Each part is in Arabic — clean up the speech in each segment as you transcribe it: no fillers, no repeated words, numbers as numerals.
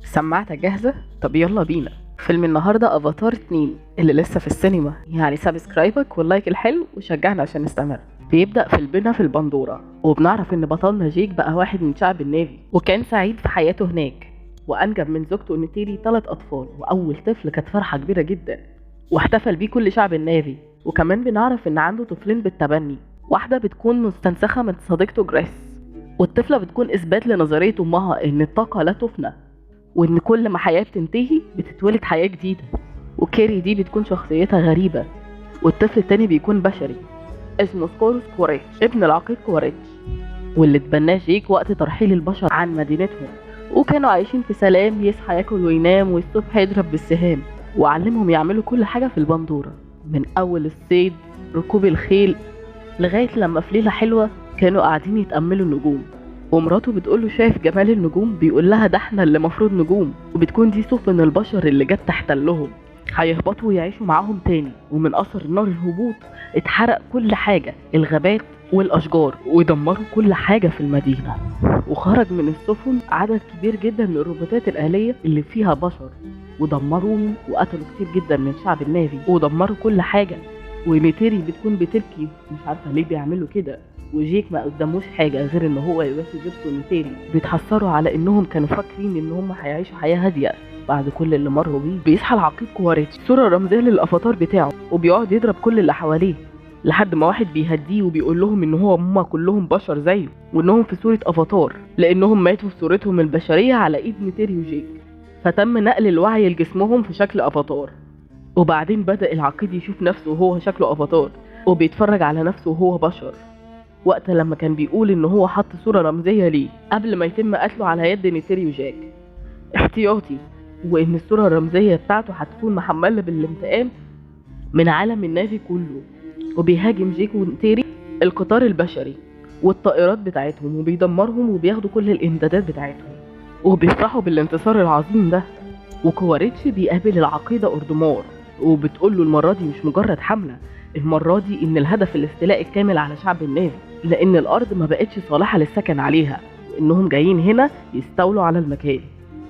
سماعتك جاهزة؟ طب يلا بينا. فيلم النهاردة افاتار 2 اللي لسه في السينما، يعني سبسكرايبك واللايك الحلو وشجعنا عشان نستمر. بيبدأ فيلمنا في البندورة، وبنعرف ان بطلنا جيك بقى واحد من شعب النافي، وكان سعيد في حياته هناك، وانجب من زوجته نيتيري 3 اطفال، واول طفل كانت فرحة كبيرة جدا واحتفل بيه كل شعب النافي. وكمان بنعرف ان عنده طفلين بالتبني، واحدة بتكون مستنسخة من صديقته جريس، والطفلة بتكون اثبات لنظرية امها ان الطاقة لا تفنى، وان كل ما حياة بتنتهي بتتولد حياة جديدة. وكيري دي بتكون شخصيتها غريبة، والطفل التاني بيكون بشري اسمه سكوروس كوريتش، ابن العقيد كوريتش، واللي اتبناه جيك وقت ترحيل البشر عن مدينتهم. وكانوا عايشين في سلام، يصحى ياكل وينام، والصبح يضرب بالسهام. وعلمهم يعملوا كل حاجة في البندورة، من أول الصيد، ركوب الخيل، لغاية لما في ليلة حلوة كانوا قاعدين يتأملوا النجوم، ومراته بتقوله شايف جمال النجوم؟ بيقول لها ده احنا اللي مفروض نجوم، وبتكون دي سفن البشر اللي جت تحتلهم، هيهبطوا ويعيشوا معاهم تاني. ومن اثر نار الهبوط اتحرق كل حاجة، الغابات والاشجار، ودمروا كل حاجة في المدينة. وخرج من السفن عدد كبير جدا من الروبوتات الآلية اللي فيها بشر، ودمروهم وقتلوا كتير جدا من شعب النافي، ودمروا كل حاجة. ونيتيري بتكون بتبكي، مش عارفة ليه بيعملوا كده، وجيك ما قدموش حاجة غير ان هو يواسي زوجته نيتيري. بيتحسروا على انهم كانوا فاكرين ان هم هيعيشوا حياة هادية بعد كل اللي مروا بيه. بيصحى العقيد كواريتش، صورة رمزية للافاتار بتاعه، وبيقعد يضرب كل اللي حواليه، لحد ما واحد بيهديه وبيقول لهم ان هم كلهم بشر زيه، وانهم في صورة افاتار لانهم ماتوا في صورتهم البشرية على ايد نيتيري وجيك، فتم نقل الوعي لجسمهم في شكل افاتار. وبعدين بدأ العقيد يشوف نفسه وهو شكله افاتار، وبيتفرج على نفسه وهو بشر، وقت لما كان بيقول ان هو حط صورة رمزية ليه قبل ما يتم قتله على يد نيتيري وجاك احتياطي، وان الصورة الرمزية بتاعته هتكون محملة بالانتقام من عالم النافي كله. وبيهاجم جيك ونيتيري القطار البشري والطائرات بتاعتهم، وبيدمرهم وبياخدوا كل الامدادات بتاعتهم، وبيفرحوا بالانتصار العظيم ده. وكواريتش بيقابل العقيدة أوردومار، وبتقول له المرة دي مش مجرد حملة، المرة دي إن الهدف الاستيلاء الكامل على شعب النافي، لأن الأرض ما بقتش صالحة للسكن عليها، وإنهم جايين هنا يستولوا على المكان.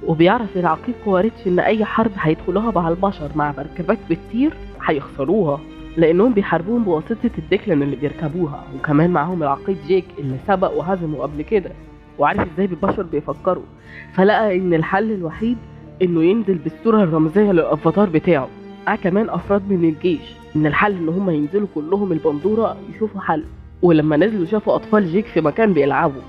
وبيعرف العقيد كواريتش إن أي حرب هيدخلوها مع البشر مع مركبات بتطير هيخسروها، لأنهم بيحاربوهم بواسطة الدكلن اللي بيركبوها. وكمان معاهم العقيد جيك اللي سبق وهزمه قبل كده، وعارف ازاي البشر بيفكروا، فلقى ان الحل الوحيد انه ينزل بالصورة الرمزية للافاتار بتاعه مع كمان افراد من الجيش، ان الحل ان هم ينزلوا كلهم البندورة يشوفوا حل. ولما نزلوا شافوا اطفال جيك في مكان بيلعبوا،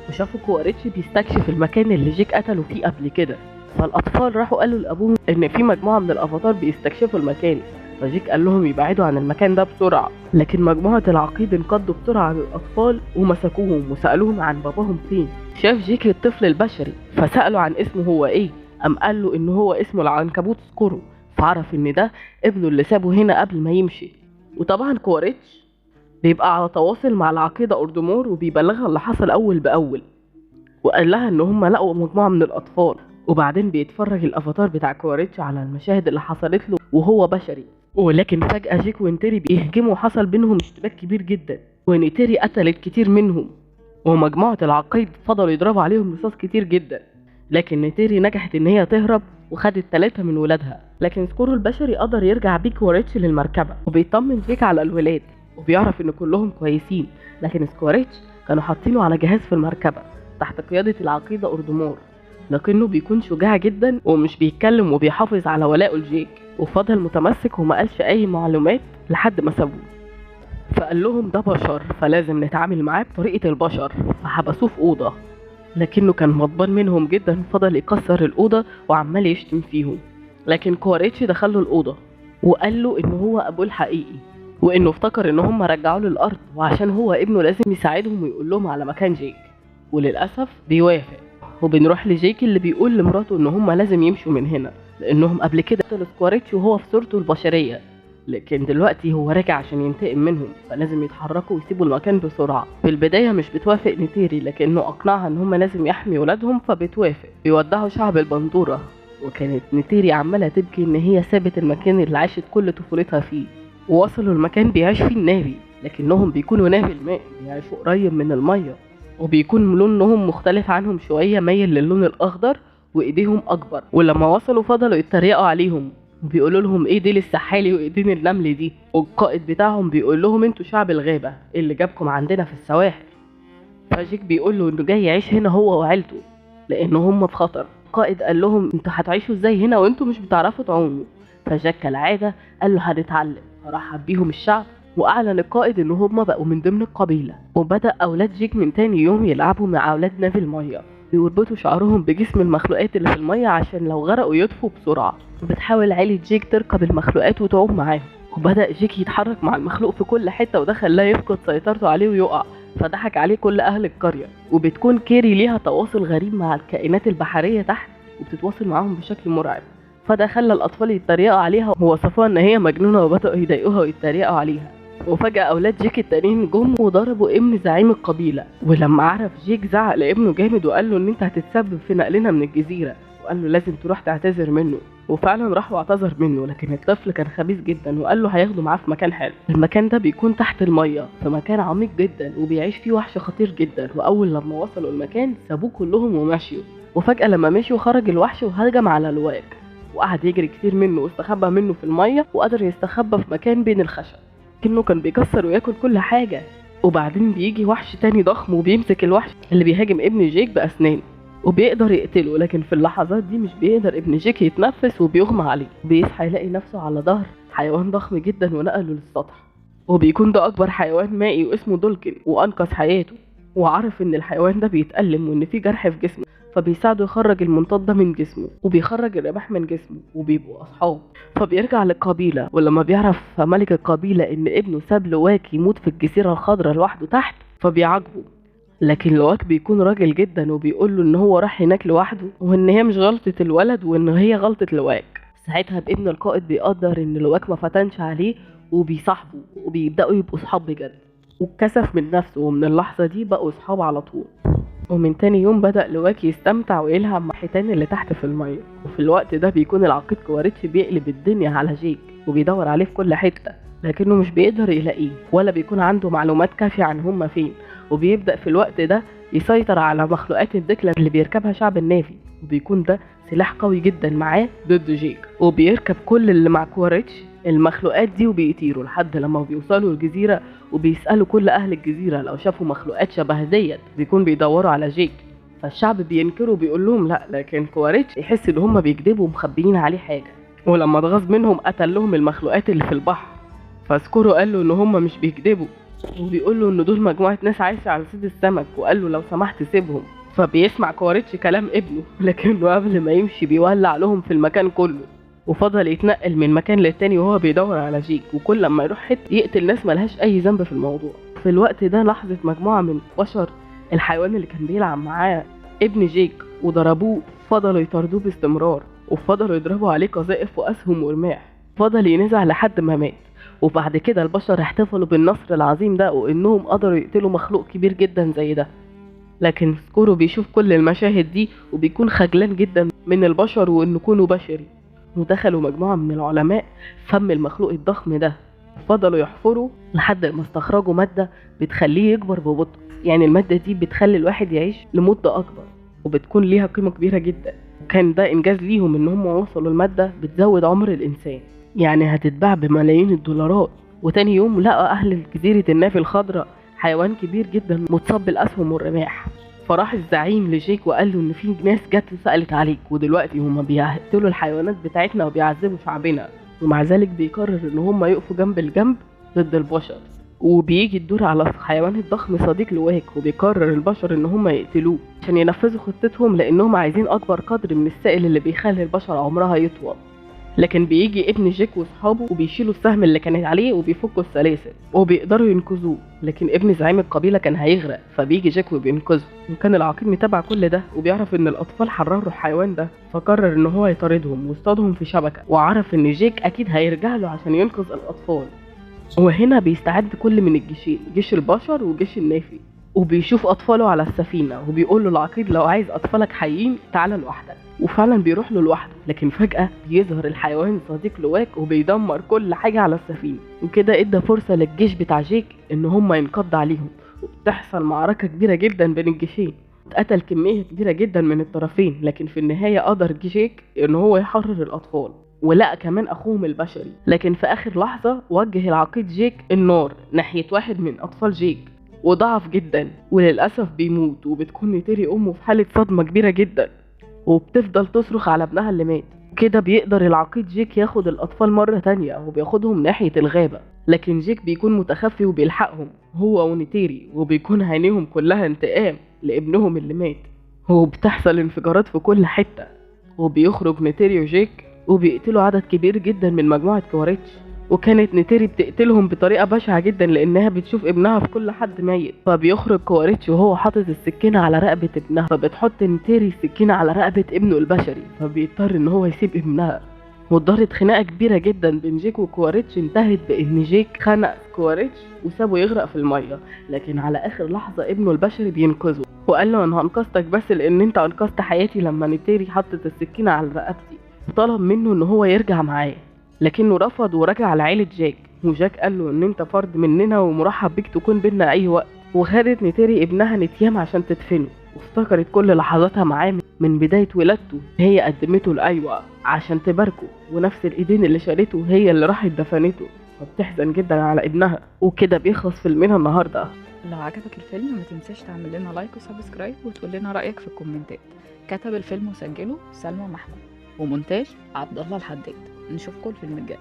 وشافوا كواريتش بيستكشف المكان اللي جيك قتلوا فيه قبل كده، فالاطفال راحوا قالوا لابوهم ان في مجموعة من الافاتار بيستكشفوا المكان، فجيك قال لهم يبعدوا عن المكان ده بسرعة. لكن مجموعة العقيد انقضوا بسرعة عن الأطفال ومسكوهم وسألوهم عن باباهم فين. شاف جيك الطفل البشري فسأله عن اسمه هو ايه، قام قال له ان هو اسمه العنكبوت سكورو، فعرف ان ده ابنه اللي سابه هنا قبل ما يمشي. وطبعا كواريتش بيبقى على تواصل مع العقيدة أوردومور، وبيبلغها اللي حصل أول بأول، وقال لها ان هم لقوا مجموعة من الأطفال. وبعدين بيتفرج الافاتار بتاع كواريتش على المشاهد اللي حصلت له وهو بشري، ولكن فجأة جيك ونيتيري بيهجموا وحصل بينهم اشتباك كبير جدا، ونيتيري قتلت كتير منهم، ومجموعة العقيد فضلوا يضربوا عليهم رصاص كتير جدا. لكن نيتيري نجحت ان هي تهرب وخدت 3 من ولادها. لكن سكورو البشري قدر يرجع بيه كواريتش للمركبة، وبيطمن جيك على الولاد وبيعرف ان كلهم كويسين. لكن سكواريتش كانوا حاطينه على جهاز في المركبة تحت قيادة العقيدة أوردومور، لكنه بيكون شجاع جدا ومش بيتكلم وبيحافظ على ولائه لجيك، وفضل متمسك وما قالش اي معلومات لحد ما سابوه. فقال لهم ده بشر فلازم نتعامل معاه بطريقة البشر، فحبسوه في أوضة، لكنه كان غضبان منهم جدا، فضل يكسر الأوضة وعمال يشتم فيهم. لكن كواريتش دخله الأوضة وقال له إن هو أبوه الحقيقي، وإنه افتكر إن هم رجعوه للأرض، وعشان هو ابنه لازم يساعدهم ويقول لهم على مكان جيك. وللأسف بيوافق، وبنروح لجيك اللي بيقول لمراته ان هم لازم يمشوا من هنا، لانهم قبل كده قتلوا سكواريتش وهو في صورته البشرية، لكن دلوقتي هو راجع عشان ينتقم منهم، فلازم يتحركوا ويسيبوا المكان بسرعة. في البداية مش بتوافق نيتيري، لكنه اقنعها ان هم لازم يحمي ولادهم فبتوافق. بيودعوا شعب البندورة، وكانت نيتيري عمالة تبكي ان هي سابت المكان اللي عاشت كل طفولتها فيه، ووصلوا المكان بيعيش فيه النافي، لكنهم بيكونوا نافي الماء، بيعيشوا قريب من المية، وبيكون لونهم مختلف عنهم شوية، مايل للون الأخضر، وايديهم اكبر. ولما وصلوا فضلوا يتريقوا عليهم وبيقولوا لهم ايه ديل السحالي وايدين النمل دي، والقائد بتاعهم بيقول لهم انتوا شعب الغابة اللي جابكم عندنا في السواحل. فجيك بيقول له انه جاي يعيش هنا هو وعيلته لان هم في خطر. القائد قال لهم انتوا هتعيشوا ازاي هنا وانتوا مش بتعرفوا تعوموا؟ فجاك كالعادة قال له هنتعلم. فرحب بيهم الشعب واعلن القائد ان هم بقوا من ضمن القبيلة. وبدأ اولاد جيك من تاني يوم يلعبوا مع اولاد نافي المية، بيربطوا شعرهم بجسم المخلوقات اللي في المية عشان لو غرقوا يطفوا بسرعة. وبتحاول عيلة جيك تركب المخلوقات وتعوم معاهم. وبدأ جيك يتحرك مع المخلوق في كل حتة وده خلاه يفقد سيطرته عليه ويقع. فضحك عليه كل أهل القرية. وبتكون كيري ليها تواصل غريب مع الكائنات البحرية تحت وبتتواصل معاهم بشكل مرعب. فده خلى الأطفال يتريقوا عليها ووصفوها إن هي مجنونة وبدأوا يضايقوها ويتريقوا عليها. وفجأة أولاد جيك التانيين جم وضربوا ابن زعيم القبيلة. ولما عرف جيك زعق لابنه جامد وقال له إن أنت هتتسبب في نقلنا من الجزيرة، وقال له لازم تروح تعتذر منه. وفعلا راح واعتذر منه، لكن الطفل كان خبيث جدا وقال له هياخده معاه في مكان حلو. المكان ده بيكون تحت المية في مكان عميق جدا وبيعيش فيه وحش خطير جدا. واول لما وصلوا المكان سابوه كلهم ومشيوا. وفجأة لما مشوا خرج الوحش وهجم على الواك وقعد يجري كتير منه واستخبى منه في المية وقدر يستخبى في مكان بين الخشب كأنه كان بيكسر وياكل كل حاجة. وبعدين بيجي وحش تاني ضخم وبيمسك الوحش اللي بيهاجم ابن جيك بأسنان وبيقدر يقتله. لكن في اللحظات دي مش بيقدر ابن جيك يتنفس وبيغمى عليه. بيصحى يلاقي نفسه على ظهر حيوان ضخم جدا ونقله للسطح. وبيكون ده اكبر حيوان مائي واسمه دولكن وانقذ حياته. وعرف ان الحيوان ده بيتألم وان فيه جرح في جسمه فبيساعده يخرج المنطاد ده من جسمه وبيخرج الرماح من جسمه وبيبقوا اصحاب. فبيرجع للقبيلة ولما بيعرف ملك القبيلة ان ابنه ساب لواك يموت في الجزيرة الخضراء لوحده تحت فبيعاقبه. لكن لواك بيكون راجل جدا وبيقول له ان هو راح هناك لوحده وان هي مش غلطة الولد وان هي غلطة لواك. ساعتها ابن القائد بيقدر ان لواك ما فتنش عليه وبيصاحبه وبيبدأوا يبقوا صحاب بجد. واتكسف من نفسه ومن اللحظة دي بقوا صحاب على طول. ومن تاني يوم بدأ لواك يستمتع ويلعب مع الحيتان اللي تحت في المية. وفي الوقت ده بيكون العقيد كواريتش بيقلب الدنيا على جيك وبيدور عليه في كل حتة لكنه مش بيقدر يلاقيه ولا بيكون عنده معلومات كافية عن هما فين. وبيبدأ في الوقت ده يسيطر على مخلوقات الدكلة اللي بيركبها شعب النافي وبيكون ده سلاح قوي جدا معاه ضد جيك. وبيركب كل اللي مع كواريتش المخلوقات دي وبيطيروا لحد لما بيوصلوا الجزيرة وبيسألوا كل أهل الجزيرة لو شافوا مخلوقات شبه ديت بيكون بيدوروا على جيك. فالشعب بينكروا بيقول لهم لا، لكن كواريتش يحس ان هم بيكذبوا ومخبيين عليه حاجة. ولما اتغاظ منهم قتل لهم المخلوقات اللي في البحر. فسكورو قال له ان هم مش بيكذبوا وبيقول له ان دول مجموعة ناس عايشة على صيد السمك وقال له لو سمحت سيبهم. فبيسمع كواريتش كلام ابنه لكنه قبل ما يمشي بيولع لهم في المكان كله. وفضل يتنقل من مكان للتاني وهو بيدور على جيك وكل لما يروح حته يقتل ناس ملهاش اي ذنب في الموضوع. في الوقت ده لاحظت مجموعة من بشر الحيوان اللي كان بيلعب معاه ابن جيك وضربوه. فضلوا يطاردوه باستمرار وفضلوا يضربوا عليه قذائف واسهم ورماح. فضل ينزع لحد ما مات. وبعد كده البشر احتفلوا بالنصر العظيم ده وانهم قدروا يقتلوا مخلوق كبير جدا زي ده. لكن سكورو بيشوف كل المشاهد دي وبيكون خجلان جدا من البشر وانه كونه بشري. ودخلوا مجموعة من العلماء فم المخلوق الضخم ده فضلوا يحفروا لحد ما استخرجوا مادة بتخليه يكبر ببطء. يعني المادة دي بتخلي الواحد يعيش لمدة أكبر وبتكون ليها قيمة كبيرة جدا. وكان ده إنجاز ليهم إن هم وصلوا المادة بتزود عمر الإنسان، يعني هتتباع بملايين الدولارات. وتاني يوم لقى أهل جزيرة النافي الخضراء حيوان كبير جدا متصاب بالأسهم والرماح. فراح الزعيم لجيك وقال له ان في ناس جت سألت عليك ودلوقتي هما بيقتلوا الحيوانات بتاعتنا وبيعذبوا شعبنا. ومع ذلك بيقرر ان هما يقفوا جنب الجنب ضد البشر. وبيجي الدور على الحيوان الضخم صديق لواك وبيقرر البشر ان هما يقتلوه عشان ينفذوا خطتهم لانهم عايزين اكبر قدر من السائل اللي بيخلي البشر عمرها يطول. لكن بيجي ابن جيك واصحابه وبيشيلوا السهم اللي كانت عليه وبيفكوا السلاسل وبيقدروا ينقذوه. لكن ابن زعيم القبيله كان هيغرق فبيجي جيك وبينقذه. وكان العقيد متابع كل ده وبيعرف ان الاطفال حرروا الحيوان ده فقرر ان هو يطاردهم واصطادهم في شبكه. وعرف ان جيك اكيد هيرجع له عشان ينقذ الاطفال. وهنا بيستعد كل من الجيشين، جيش البشر وجيش النافي، وبيشوف اطفاله على السفينه وبيقول له العقيد لو عايز اطفالك حيين تعالى لوحدك. وفعلا بيروح له لوحده. لكن فجأة بيظهر الحيوان صديق لواك وبيدمر كل حاجة على السفينة. وكده ادى فرصة للجيش بتاع جيك ان هم ينقض عليهم وبتحصل معركة كبيرة جدا بين الجيشين. اتقتل كمية كبيرة جدا من الطرفين، لكن في النهاية قدر جيك ان هو يحرر الاطفال ولقى كمان اخوهم البشري. لكن في اخر لحظة وجه العقيد جيك النار ناحية واحد من اطفال جيك وضعف جدا وللأسف بيموت، وبتكون نيتيري امه في حالة صدمة كبيرة جدا وبتفضل تصرخ على ابنها اللي مات. كده بيقدر العقيد جيك ياخد الأطفال مرة تانية وبياخدهم ناحية الغابة، لكن جيك بيكون متخفي وبيلحقهم هو ونيتيري، وبيكون عينيهم كلها انتقام لابنهم اللي مات، وبتحصل انفجارات في كل حتة، وبيخرج نيتيري وجيك وبيقتلوا عدد كبير جدا من مجموعة كواريتش. وكانت نيتيري بتقتلهم بطريقة بشعة جدا لأنها بتشوف ابنها في كل حد ميت، فبيخرج كواريتش وهو حاطط السكينة على رقبة ابنها، فبتحط نيتيري السكينة على رقبة ابنه البشري، فبيضطر ان هو يسيب ابنها. ودارت خناقة كبيرة جدا بين جيك وكواريتش انتهت بان جيك خنق كواريتش وسابه يغرق في المية، لكن على اخر لحظة ابنه البشري بينقذه وقال له انا هنقذتك بس لان انت انقذت حياتي لما نيتيري حطت السكينة على رقبتي، وطلب منه ان هو يرجع معاه، لكنه رفض ورجع لعيلة جاك. وجاك قال له ان انت فرد مننا ومرحب بيك تكون بينا اي وقت. وخدت نيتيري ابنها نتيام عشان تدفنه، وافتكرت كل لحظاتها معاه من بداية ولادته هي قدمته لأيوة عشان تباركه، ونفس الايدين اللي شالته هي اللي راحت دفنته، فبتحزن جدا على ابنها. وكده بيخلص فيلمنا النهارده. لو عجبك الفيلم ما تنساش تعمل لنا لايك وسبسكرايب وتقول لنا رأيك في الكومنتات. كتب الفيلم وسجله سلمى محمود، ومونتاج عبد الله الحداد. نشوفكم الفيلم الجاي.